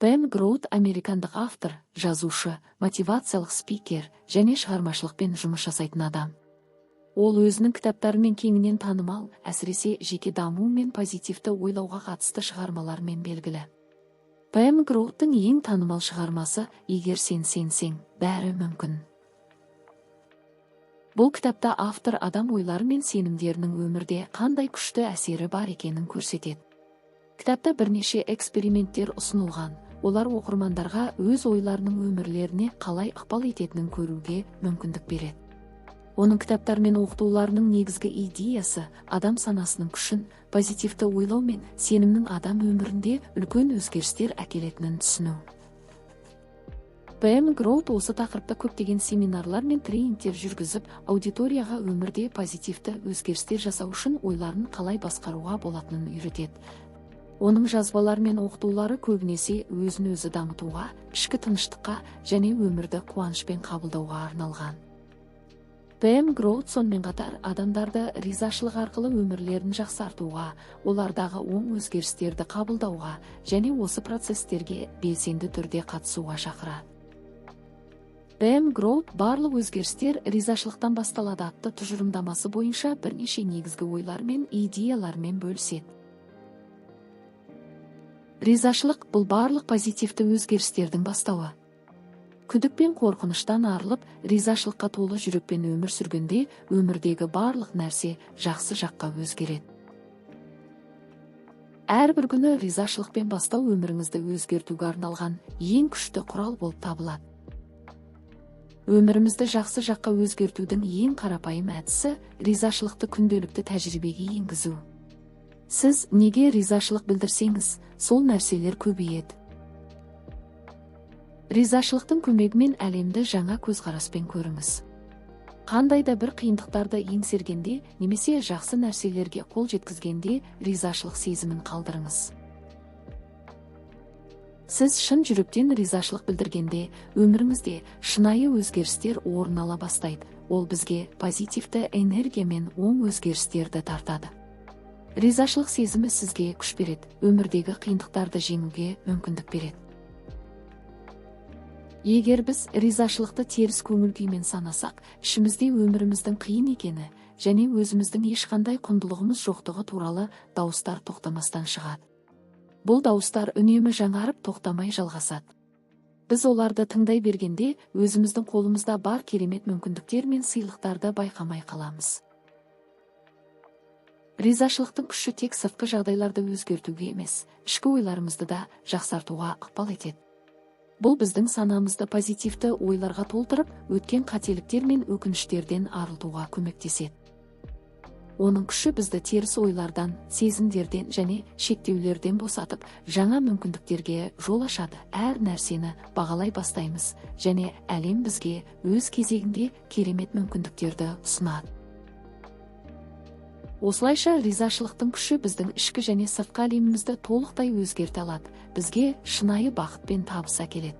Пэм Гроут американдық автор, жазушы, мотивациялық спикер және шығармашылықпен жұмыс жасайтын адам. Ол өзінің кітаптарымен кеңінен танымал, әсіресе жеке даму мен позитивті ойлауға қатысты шығармалармен белгілі. Пэм Гроуттың ең танымал шығармасы «Егер сен сенсең, бәрі мүмкін». Бұл кітапта автор адам ойлары мен сенімдерінің өмірде қандай күшті әсері бар екенін көрсетеді. Кітапта бірнеше эксперименттер ұсынылған, олар оқырмандарға өз ойларының өмірлеріне қалай ықпал ететінін көруге мүмкіндік береді. Оның кітаптар мен оқытуларының негізгі идеясы адам санасының күшін, позитивті ойлау мен сенімнің адам өмірінде үлкен өзгерістер әкелетінін түсіну. Пэм Гроут осы тақырыпта көптеген семинарлар мен тренингтер жүргізіп, аудиторияға өмірде позитивті өзгерістер жасау үшін ойларын қалай басқаруға болатынын үйретеді. Оның жазбалары мен оқытулары көбінесе өзін-өзі дамытуға, ішкі тыныштыққа және өмірді қуанышпен қабылдауға арналған. Пэм Гроут сонымен қатар адамдарды ризашылық арқылы өмірлерін жақсартуға, олардағы оң өзгерістерді қабылдауға және осы процестерге белсенді түрде қатысуға шақырады. Пэм Гроут барлық өзгерістер ризашылықтан басталады атты тұжырымдамасы бойынша бірнеше негізгі ойлар мен идеялармен бөліседі. Ризашылық бұл барлық позитивті өзгерістердің бастауы. Күдік пен қорқыныштан арылып, ризашылыққа толы жүрекпен өмір сүргенде, өмірдегі барлық нәрсе жақсы жаққа өзгереді. Әрбір күні ризашылықпен бастау өміріңізді өзгертуге арналған ең күшті құрал болып табылады. Өмірімізді жақсы жаққа өзгертудің ең қарапайым әдісі ризашылықты күнделікті тәжірибеге енгізу. Сіз неге ризашылық білдірсеңіз, сол нәрселер көбейеді. Ризашылықтың көмегімен әлемді жаңа көзқараспен көріңіз. Қандай да бір қиындықтарды еңсергенде немесе жақсы нәрселерге қол жеткізгенде ризашылық сезімін қалдырыңыз. Сіз шын жүректен ризашылық білдіргенде, өміріңізде шынайы өзгерістер орын ала бастайды. Ол бізге позитивті энергия мен оң өзгерістерді тартады. Ризашылық сезімі сізге күш береді, өмірдегі қиындықтарды жеңуге мүмкіндік береді. Егер біз ризашылықты теріс көңіл-күймен санасақ, ішімізде өміріміздің қиын екені және өзіміздің ешқандай құндылығымыз жоқтығы туралы дауыстар тоқтамастан шығады. Бұл дауыстар үнемі жаңарып тоқтамай жалғасады. Біз оларды тыңдай бергенде, өзіміздің қолымызда бар керемет мүмкіндіктер мен сыйлықтарды байқамай қаламыз. Ризашылықтың күші тек сыртқы жағдайларды өзгертуге емес, ішкі ойларымызды да жақсартуға ықпал етеді. Бұл біздің санамызды позитивті ойларға толтырып, өткен қателіктер мен өкініштерден арылтуға көмектеседі. Оның күші бізді теріс ойлардан, сезімдерден және шектеулерден босатып, жаңа мүмкіндіктерге жол ашады. Әр нәрсені бағалай бастаймыз және әлем бізге өз кезегінде керемет мүмкіндіктерді ұсынады. Осылайша ризашылықтың күші біздің ішкі және сыртқы әлемімізді толықтай өзгерте алады, бізге шынайы бақыт пен табыс әкеледі.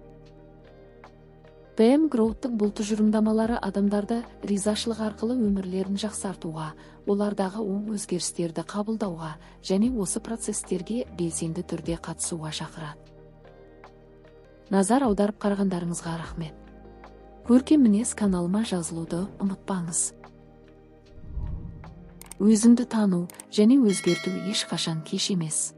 Пэм Гроуттың бұл тұжырымдамалары адамдарды ризашылық арқылы өмірлерін жақсартуға, олардағы оң өзгерістерді қабылдауға және осы процестерге белсенді түрде қатысуға шақырады. Назар аударып қарағандарыңызға рахмет. Көркем мінез каналыма жазылуды ұмытпаңыз. Өзіңді тану және өзгерту ешқашан кеш емес.